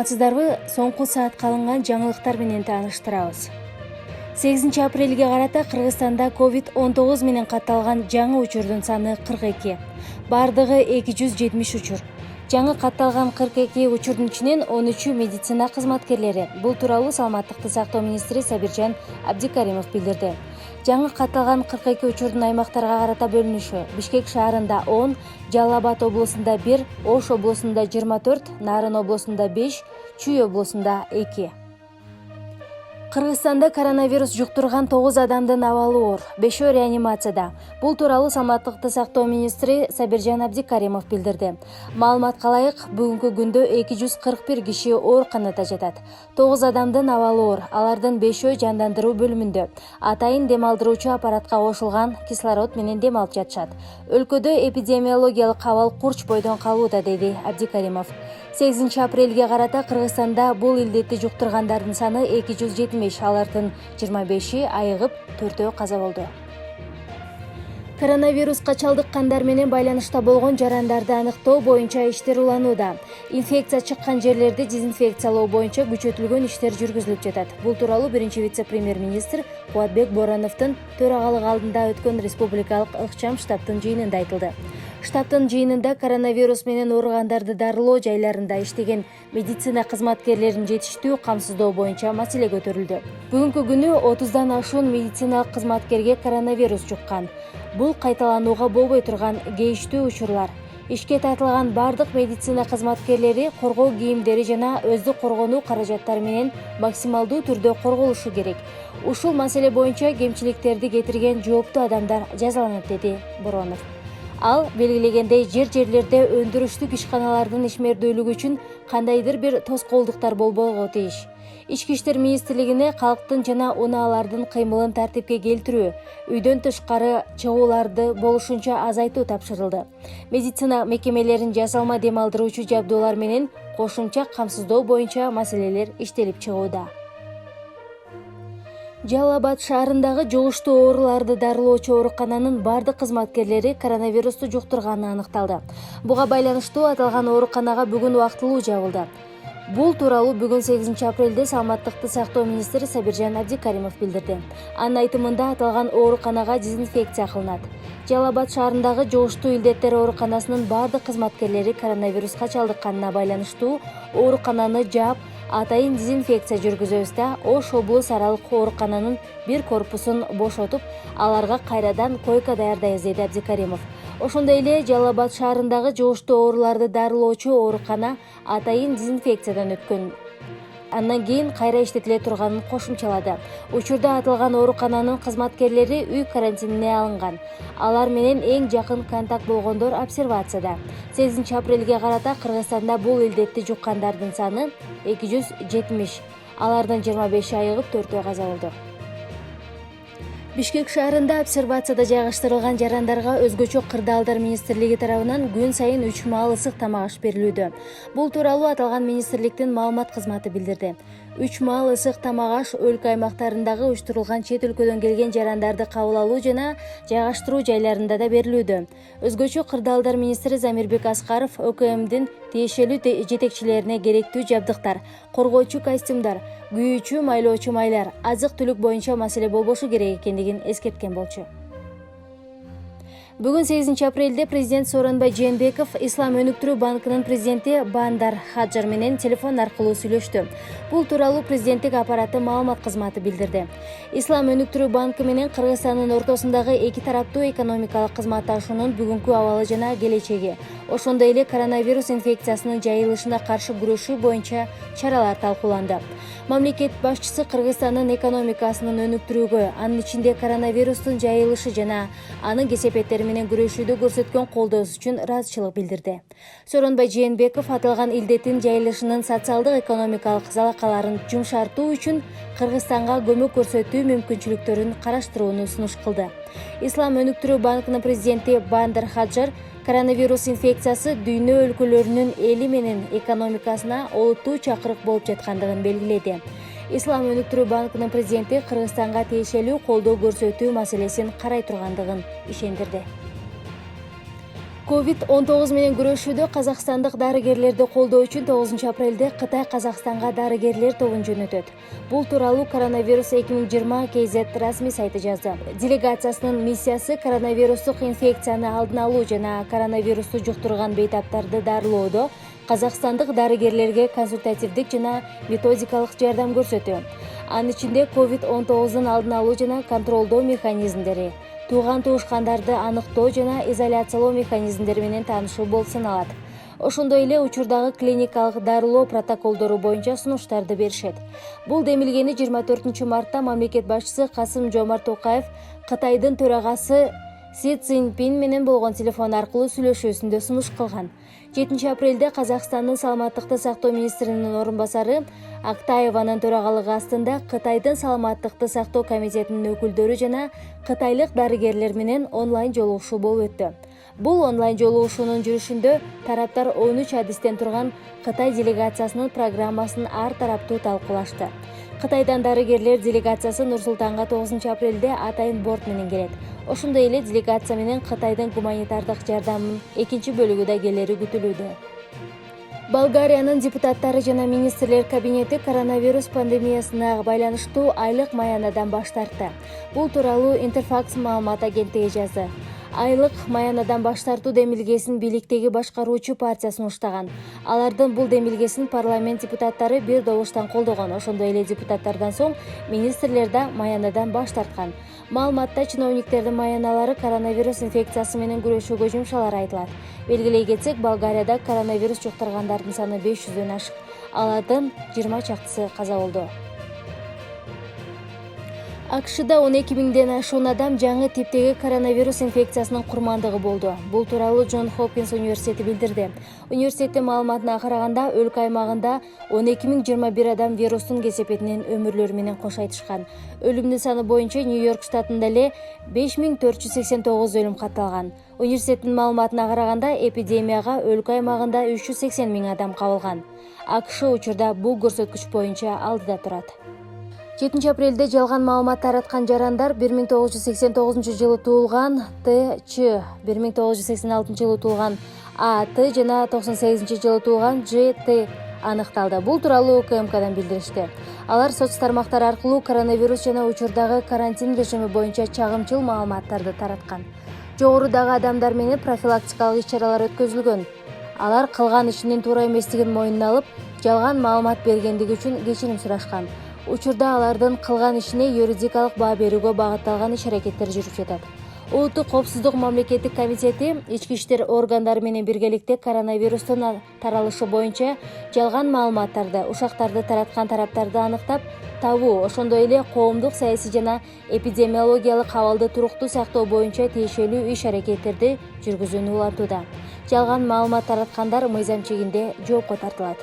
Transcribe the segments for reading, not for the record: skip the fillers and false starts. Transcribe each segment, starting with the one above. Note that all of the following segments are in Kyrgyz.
Саламатсыздарбы? Соңку саатка алынган жаңылыктар менен тааныштырабыз. 8 апрелге карата Кыргызстанда COVID-19 менен катталган жаңы учурдун саны 42. Бардыгы 270 учур. Жаңы катталган 42 учурдун ичинен 13 медицина кызматкерлери. Бул тууралуу Саламаттыкты сактоо министри Сабиржан Абдикаримов билдирди. Жаңы катталган 42 учурдун аймактарга карата бөлүнүшү: Бишкек шаарында 10, Жалал Абад облусунда 1, Ош облусунда 24, Нарын облусунда 5, Чүй облусунда 2. Кыргызстанда коронавирус жуктурган 9 адамдын абалы оор, 5-өө реанимацияда. Бул тууралуу Саламаттыкты сактоо министри Сабиржан Абдикаримов билдирди. Маалыматка ылайык, бүгүнкү күндө 241 киши ооруканада жатат. 9 адамдын абалы оор, алардын 5-өө жандандыруу бөлүмүндө. Атайын дем алдыруучу аппаратка кошулган кислород менен дем алып жатышат. Өлкөдө эпидемиологиялык абал курч бойдон калууда, деди Абдикаримов. 8 апрелге карата Кыргызстанда бул илдетти жуктургандардын саны 270, алардын 25-и айыгып, 4-өө каза болду. Коронавируска чалдыккандар менен байланышта болгон жарандарды аныктоо боюнча иштер уланууда. Инфекция чыккан жерлерди дезинфекциялоо боюнча күчөтүлгөн иштер жүргүзүлүп жатат. Бул тууралуу биринчи вице-премьер-министр Кубатбек Бороновдун төрагалыгы алдында өткөн республикалык ыкчам штабтын жыйынында айтылды. Штабтын жыйынында коронавирус менен ооругандарды дарылоо жайларында иштеген медицина кызматкерлерин жетиштүү камсыздоо боюнча маселе көтөрүлдү. Бүгүнкү күнү 30дан ашуун медициналык кызматкерге коронавирус жуккан. Бул кайталанууга болбой турган кейиштүү учурлар. Ишке тартылган бардык медицина кызматкерлери коргоо кийимдери жана өздүк коргонуу каражаттары менен максималдуу түрдө корголушу керек. Ушул маселе боюнча кемчиликтерди кетирген жооптуу адамдар жазаланат, деди Боронов. Ал белгилегендей, жерлерде өндүрүштүк ишканалардын ишмердүүлүгү үчүн кандайдыр бир тоскоолдуктар болбого тийиш. Ички иштер министрлигине калктын жана унаалардын кыймылын тартипке келтирүү, үйдөн тышкары чыгууларды болушунча азайтуу тапшырылды. Медицина мекемелерин жасалма дем алдыруучу жабдуулар менен кошумча камсыздоо боюнча маселелер иштелип чыгууда. Жалал Абад шаарындагы жугуштуу ооруларды дарылоочу оорукананын бардык кызматкерлери коронавирусту жуктурганы аныкталды. Буга байланыштуу аталган ооруканага бүгүн убактылуу жабылды. Бул тууралуу бүгүн 8 апрелде Саламаттыкты сактоо министри Сабиржан Абдикаримов билдирди. Анын айтымында аталган ооруканага дезинфекция кылынат. Жалал Абад шаарындагы жугуштуу илдеттер ооруканасынын бардык кызматкерлери коронавируска чалдыкканына байланыштуу оорукананы жаап, атайын дезинфекция жүргүзөбүз да Ош облус аралык оорукананын бир корпусун бошотуп, аларга кайрадан койка даярдайбыз, деди Абдикаримов. Ошондой эле Жалал Абад шаарындагы жугуштуу ооруларды дарылоочу оорукана атайын дезинфекциядан өткөн. Андан кийин кайра иштетиле турганын кошумчалады. Учурда аталган оорукананын кызматкерлери үй карантинине алынган. Алар менен эң жакын контакт болгондор обсервацияда. 8 апрелге карата Кыргызстанда бул илдетти жуккандардын саны 270. Алардын 25-и айыгып, 4-өө каза болду. Бишкек шаарында обсервацияда жайгаштырылган жарандарга өзгөчө кырдаалдар министрлиги тарабынан күн сайын 3 маал ысык тамак аш берилүүдө. Бул тууралуу аталган министрликтин маалымат кызматы билдирди. 3 маал ысык тамак аш өлкө аймактарындагы уюштурулган чет өлкөдөн келген жарандарды кабыл алуу жана жайгаштыруу жайларында да берилүүдө. Өзгөчө кырдаалдар министри Замирбек Аскаров ÖKMдин тиешелүү жетекчилерине керектүү жабдыктар, коргоочу костюмдар, күйүүчү майлоочу майлар, азык-түлүк боюнча маселе болбошу керек экендигин эскерткен болчу. Бүгүн 8 апрелде президент Сооронбай Жээнбеков Ислам өнүктүрүү банкынын президенти Бандар Хаджар менен телефон аркылуу сүйлөштү. Бул тууралуу президенттик аппараты маалымат кызматы билдирди. Ислам өнүктүрүү банкы менен Кыргызстандын ортосундагы эки тараптуу экономикалык кызматташуунун бүгүнкү абалы жана келечеги, ошондой эле коронавирус инфекциясынын жайылышына каршы күрөшүү боюнча чаралар талкууланды. Мамлекет башчысы Кыргызстандын экономикасынын өнүктүрүүгө, анын ичинде коронавирустун жайылышы жана анын кесепеттери менен күрөшүүдө көрсөткөн колдоосу үчүн ыраазычылык билдирди. Сооронбай Жээнбеков аталган илдеттин жайылышынын социалдык экономикалык залакаларын жумшартуу үчүн Кыргызстанга көмөк көрсөтүү мүмкүнчүлүктөрүн караштырууну сунуш кылды. Ислам өнүктүрүү банкынын президенти Бандар Хаджар коронавирус инфекциясы дүйнө өлкөлөрүнүн эли менен экономикасына олуттуу чакырык болуп жаткандыгын белгиледи. Ислам өнүктүрүү банкынын президенти Кыргызстанга тиешелүү колдоо көрсөтүү маселесин карай тургандыгын ишендирди. COVID-19 менен күрөшүүдө казакстандык дарыгерлерди колдоо үчүн 9 апрелде Кытай Казакстанга дарыгерлер тобун жөнөтөт. Бул тууралуу Коронавирус 2020 KZ расмий сайты жазды. Делегациясынын миссиясы коронавирустук инфекцияны алдын алуу жана коронавирусту жуктурган бейтаптарды дарылоодо казакстандык дарыгерлерге консультативдик жана методикалык жардам көрсөтүү. Анын ичинде COVID-19 алдын алуу жана контролдоо механизмдери, тууган-туушкандарды аныктоо жана изоляциялоо механизмдери менен таанышуу болуп саналат. Ошондой эле учурдагы клиникалык дарылоо протоколдору боюнча сунуштарды беришет. Бул демилгени 24 мартта мамлекет башчысы Касым-Жомарт Токаев Кытайдын төрагасы Си Цзиньпин менен болгон телефон аркылуу сүйлөшүүсүндө сунуш кылган. 7 апрелде Казакстандын саламаттыкты сактоо министринин орун басары Актаеванын төрагалыгы астында Кытайдын саламаттыкты сактоо комитетинин өкүлдөрү жана кытайлык дарыгерлер менен онлайн жолугушуу болуп өттү. Бул онлайн жолугушуунун жүрүшүндө тараптар 13 адистен турган Кытай делегациясынын программасын ар тараптуу талкуулашты. Кытайдан дарыгерлер делегациясы Нур-Султанга 9 апрелде атайын борт менен келет. Ошондой эле делегация менен Кытайдын гуманитардык жардамынын экинчи бөлүгү да келери күтүлүүдө. Болгариянын депутаттары жана министрлер кабинети коронавирус пандемиясына байланыштуу айлык маянадан баш тартты. Бул тууралуу Интерфакс маалымат агенттиги жазды. Айлык маянадан баш тартуу демилгесин бийликтеги башкаруучу партия сунуштаган. Алардын бул демилгесин парламент депутаттары бир добуштан колдогон. Ошондой эле депутаттардан соң министрлер да маянадан баш тарткан. Маалыматта чиновниктердин маяналары коронавирус инфекциясы менен күрөшүүгө жумшалары айтылат. Белгилей кетсек, Болгарияда коронавирус жуктургандардын саны 500дөн ашык. Алардын 20 чактысы каза болду. АКШда 12 миңден ашуун адам жаңы типтеги коронавирус инфекциясынын курмандыгы болду. Бул тууралуу Джон Хопкинс университети билдирди. Университеттин маалыматына караганда, өлкө аймагында 12.021 адам вирустун кесепетинен өмүрлөрү менен кош айтышкан. Өлүмдүн саны боюнча Нью-Йорк штатында эле 5489 өлүм катталган. Университеттин маалыматына караганда, эпидемияга өлкө аймагында 380 миң адам кабылган. АКШ учурда бул көрсөткүч боюнча алдыда турат. 7 апрелде жалган маалымат тараткан жарандар 1989 туулган Т.Ч, 1986 туулган А.Т жана 98 туулган Ж.Т аныкталды. Бул тууралуу УКМКдан билдиришти. Алар соц тармактары аркылуу коронавирус жана учурдагы карантин режими боюнча чагымчыл маалыматтарды тараткан. Жогорудагы адамдар менен профилактикалык иш-чаралар өткөзүлгөн. Алар кылган ишинин туура эместигин мойнуна алып, жалган маалымат бергендиги үчүн кечирим сурашкан. Учурда алардын кылган ишине юридикалык баа берүүгө багытталган иш-аракеттер жүрүп жатат. Улуттук коопсуздук мамлекеттик комитети ички иштер органдары менен биргеликте коронавирустун таралышы боюнча жалган маалыматтарды, ушактарды тараткан тараптарды аныктап табуу, ошондой эле коомдук, саясий жана эпидемиологиялык абалды туруктуу сактоо боюнча тиешелүү иш-аракеттерди жүргүзүүнү улантууда. Жалган маалымат тараткандар мыйзам чегинде жоопко тартылат.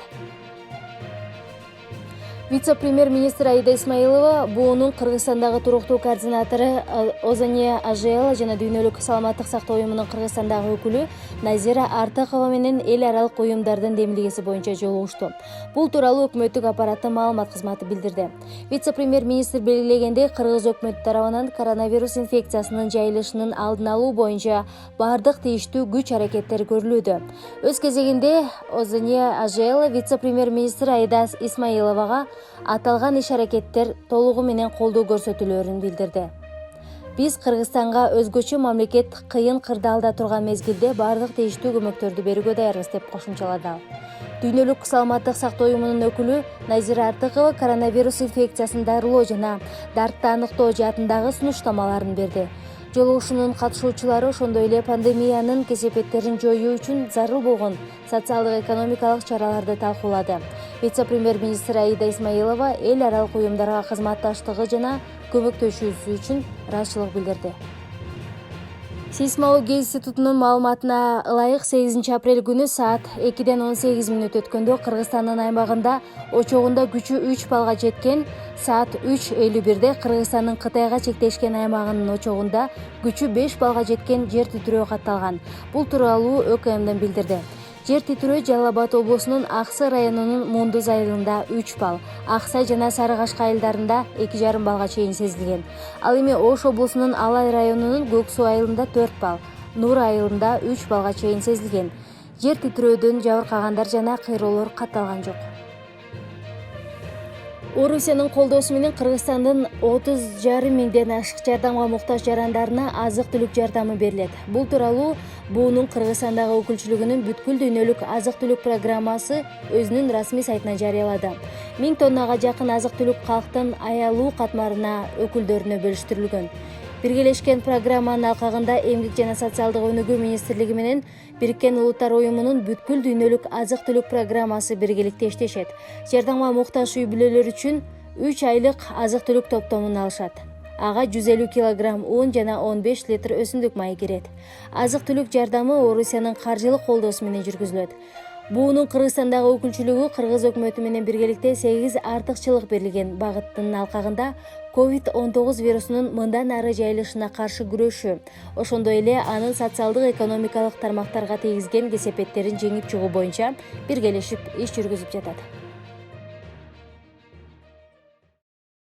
Вице-премьер-министр Аида Исмаилова буунун Кыргызстандагы туруктуу координатору Озания Ажела жана Дүйнөлүк саламаттык сактоо уюмунун Кыргызстандагы өкүлү Назира Артыкова менен эл аралык уюмдардын демилгеси боюнча жолугушту. Бул тууралуу өкмөттүк аппараттын маалымат кызматы билдирди. Вице-премьер-министр белгилегендей, кыргыз өкмөтү тарабынан коронавирус инфекциясынын жайылышынын алдын алуу боюнча бардык тийиштүү күч-аракеттер көрүлүүдө. Өз кезегинде Озания Ажела вице-премьер-министр Аида Исмаиловага аталган иш-аракеттер толугу менен колдоо көрсөтүлөөрүн билдирди. Биз Кыргызстанга өзгөчө мамлекет кыйын кырдаалда турган мезгилде бардык тийиштүү көмөктөрдү берүүгө даярбыз деп кошумчалады ал. Дүйнөлүк саламаттык сактоо уюмунун өкүлү Назира Артыкова коронавирус инфекциясын дарылоо жана дартты аныктоо жаатындагы сунуштамаларын берди. Жолугушуунун катышуучулары ошондой эле пандемиянын кесепеттерин жоюу үчүн зарыл болгон социалдык-экономикалык чараларды талкуулады. Вице-премьер-министр Аида Исмаилова эл аралык уюмдарга кызматташтыгы жана көмөктөшүүсү үчүн ыраазычылык билдирди. Сейсмология институтунун маалыматына ылайык 8 апрель күнү саат 2ден 18 мүнөт өткөндө Кыргызстандын аймагында очогунда күчү 3 баллга жеткен, саат 3:51де Кыргызстандын Кытайга чектешкен аймагынын очогунда күчү 5 баллга жеткен жер титирөө катталган. Бул тууралуу ÖKMдан билдирди. Жер титирөө Жалал Абад облусунун Аксы районунун Мундуз айылында 3 балл, Аксай жана Сары Кашка айылдарында 2,5 баллга чейин сезилген. Ал эми Ош облусунун Алай районунун Көк Суу айылында 4 балл, Нур айылында 3 балга чейин сезилген. Жер титирөөдөн жабыркагандар жана кыйроолор катталган жок. Орусиянын колдоосу менен Кыргызстандын 30,5 миңден ашык жардамга муктаж жарандарына азык-түлүк жардамы берилет. Бул тууралуу буунун Кыргызстандагы өкүлчүлүгүнүн бүткүл дүйнөлүк азык-түлүк программасы өзүнүн расмий сайтына жарыялады. 1000 тоннага жакын азык-түлүк калктын аялуу катмарына өкүлдөрүнө бөлүштүрүлгөн. Биргелешкен программанын алкагында Эмгек жана социалдык өнүгүү министрлиги менен Бириккен Улуттар уюмунун бүткүл дүйнөлүк азык-түлүк программасы биргеликте иштешет. Жардамга муктаж үй бүлөлөр үчүн 3 айлык азык-түлүк топтомун алышат. Ага 150 килограмм un жана 15 литр өсүмдүк майы кирет. Азык-түлүк жардамы Орусиянын каржылык колдоосу менен жүргүзүлөт. Буунун Кыргызстандагы өкүлчүлүгү Кыргыз өкмөтү менен биргеликте 8 артыкчылык берилген багыттын алкагында COVID-19 вирусунун мындан ары жайылышына каршы күрөшүү, ошондой эле анын социалдык экономикалык тармактарга тийгизген кесепеттерин жеңип чыгуу боюнча биргелешип иш жүргүзүп жатат.